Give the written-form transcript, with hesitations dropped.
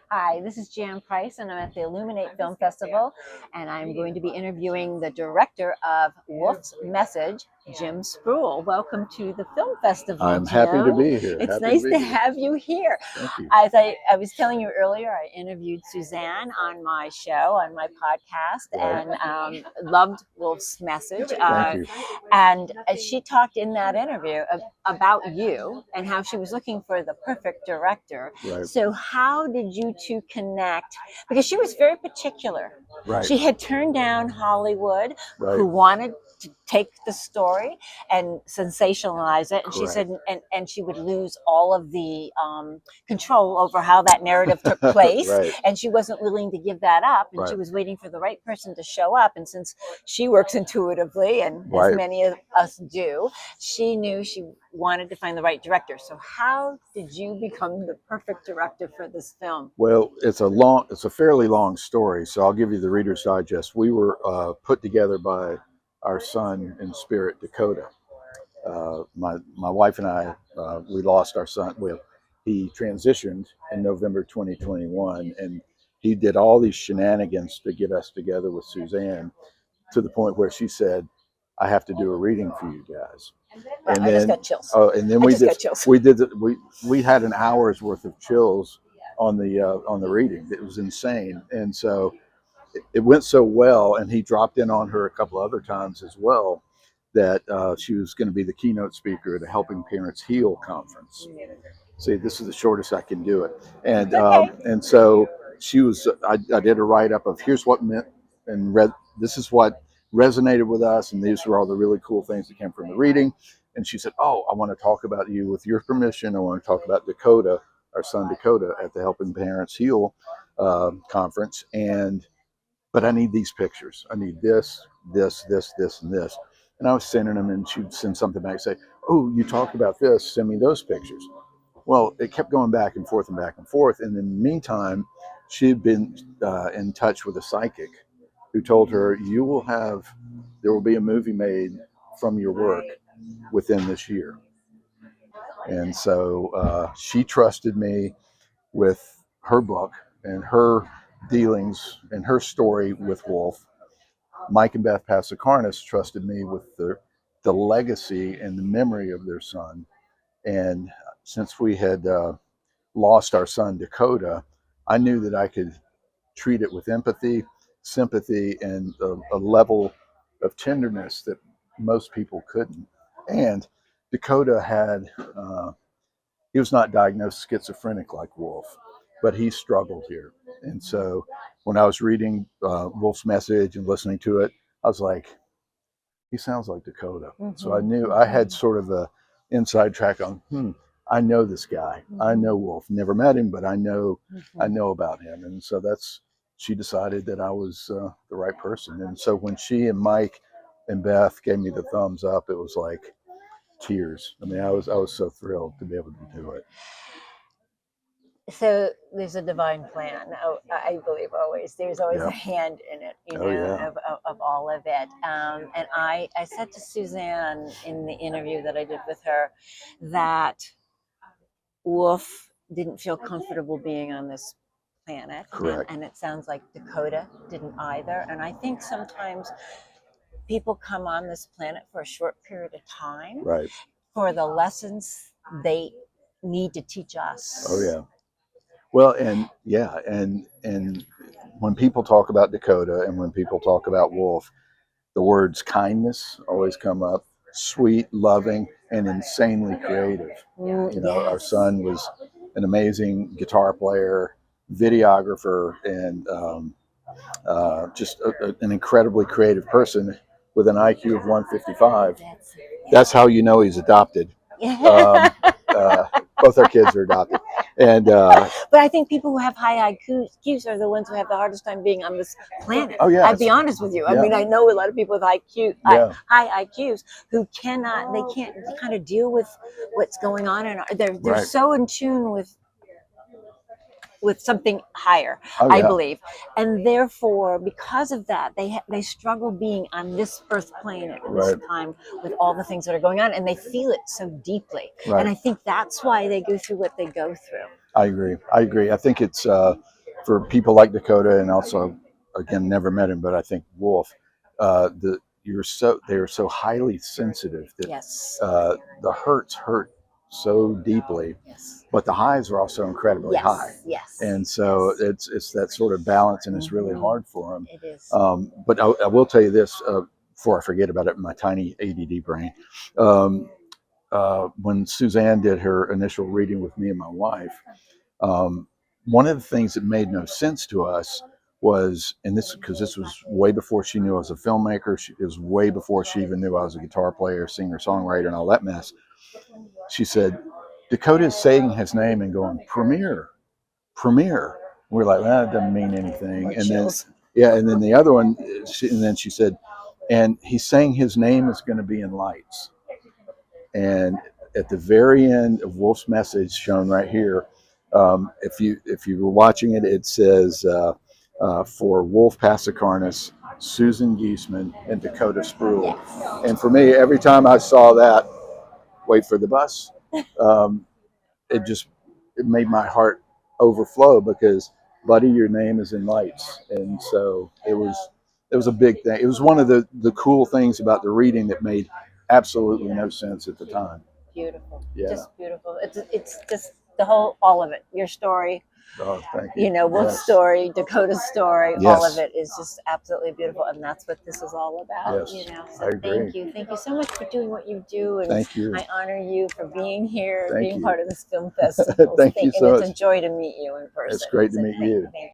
Hi, this is Jan Price, and I'm at the Illuminate Film Festival, and I'm going to be interviewing the director of Wolf's Message, Jim Spruell. Welcome to the film festival, I'm Jim. happy to be here. It's nice to have you here. Thank you. As I was telling you earlier, I interviewed Suzanne on my show, on my podcast, and loved Wolf's Message. Thank you. And she talked in that interview about you and how she was looking for the perfect director. Right. So how did you two connect? Because she was very particular. Right. She had turned down Hollywood, Right. who wanted to take the story and sensationalize it. And she said, and she would lose all of the control over how that narrative took place. Right. And she wasn't willing to give that up. And she was waiting for the right person to show up. And since she works intuitively, and as many of us do, she knew she wanted to find the right director. So how did you become the perfect director for this film? Well, it's a fairly long story, so I'll give you the Reader's Digest. We were put together by our son in spirit, Dakota. My wife and I, we lost our son. Well, he transitioned in November 2021, and he did all these shenanigans to get us together with Suzanne, to the point where she said, "I have to do a reading for you guys." And I just got chills. Oh, and then we had an hour's worth of chills on the reading. It was insane, and so it went so well. And he dropped in on her a couple other times as well, that she was going to be the keynote speaker at a Helping Parents Heal conference. See, this is the shortest I can do it, and so she was. I did a write up of here's what meant and this is what resonated with us, and these were all the really cool things that came from the reading. And she said, "Oh, I want to talk about you with your permission. I want to talk about Dakota, our son Dakota, at the Helping Parents Heal conference. But I need these pictures. I need this, this, this, this, and this." And I was sending them, and she'd send something back and say, "Oh, you talked about this. Send me those pictures." Well, it kept going back and forth and back and forth. And in the meantime, she had been in touch with a psychic who told her, there will be a movie made from your work within this year. And so she trusted me with her book and her dealings and her story with Wolf. Mike and Beth Passacarnis trusted me with the legacy and the memory of their son. And since we had lost our son Dakota, I knew that I could treat it with empathy, sympathy, and a level of tenderness that most people couldn't. And Dakota he was not diagnosed schizophrenic like Wolf, but he struggled here. And so when I was reading Wolf's Message and listening to it, I was like, he sounds like Dakota. So I knew I had sort of a inside track on, I know this guy. I know Wolf. Never met him, but I know about him. And so she decided that I was the right person. And so when she and Mike and Beth gave me the thumbs up, it was like tears. I mean, I was so thrilled to be able to do it. So there's a divine plan. I believe always. There's always a hand in it, of all of it. And I said to Suzanne in the interview that I did with her that Wolf didn't feel comfortable being on this planet. Correct. And it sounds like Dakota didn't either. And I think sometimes people come on this planet for a short period of time. Right. For the lessons they need to teach us. Oh, yeah. Well, and when people talk about Dakota and when people talk about Wolf, the words kindness always come up, sweet, loving, and insanely creative. Our son was an amazing guitar player, videographer, and just an incredibly creative person with an IQ of 155. That's how you know he's adopted. Both our kids are adopted. And but I think people who have high IQs are the ones who have the hardest time being on this planet. Oh, yeah. I'd be honest with you. I mean, I know a lot of people with high IQs who can't kind of deal with what's going on, and they're so in tune with with something higher, Oh, I yeah. believe. And therefore, because of that, they struggle being on this earth plane at this Right. time with all the things that are going on, and they feel it so deeply. Right. And I think that's why they go through what they go through. I agree. I think it's for people like Dakota, and also, again, never met him, but I think Wolf, they're so highly sensitive that Yes. the hurts hurt so deeply, Yes. but the highs are also incredibly Yes. high. Yes. And so it's that sort of balance, and it's really hard for them. It is. But I will tell you this before I forget about it in my tiny ADD brain. When Suzanne did her initial reading with me and my wife, one of the things that made no sense to us was, and this because this was way before she knew I was a filmmaker, it was way before she even knew I was a guitar player, singer, songwriter, and all that mess. She said, Dakota is saying his name and going, Premier, Premier. We're like, well, that doesn't mean anything. And then, and then the other one, and then she said, and he's saying his name is going to be in lights. And at the very end of Wolf's message, shown right here, if you were watching it, it says for Wolf Pasikarnas, Suzanne Giesemann, and Dakota Spruell. And for me, every time I saw that, wait for the bus, it made my heart overflow because, buddy, your name is in lights. And so it was a big thing. It was one of the cool things about the reading that made absolutely no sense at the time. Beautiful. Yeah. Just beautiful. It's just the whole, all of it. Your story. Oh, thank you. Wolf's story, Dakota's story, all of it is just absolutely beautiful, and that's what this is all about. Yes, So I agree. thank you so much for doing what you do, and thank you. I honor you for being here, Thank being you. part of this film festival. Thank you so much. It's a joy to meet you in person. It's great to meet you. Thank you.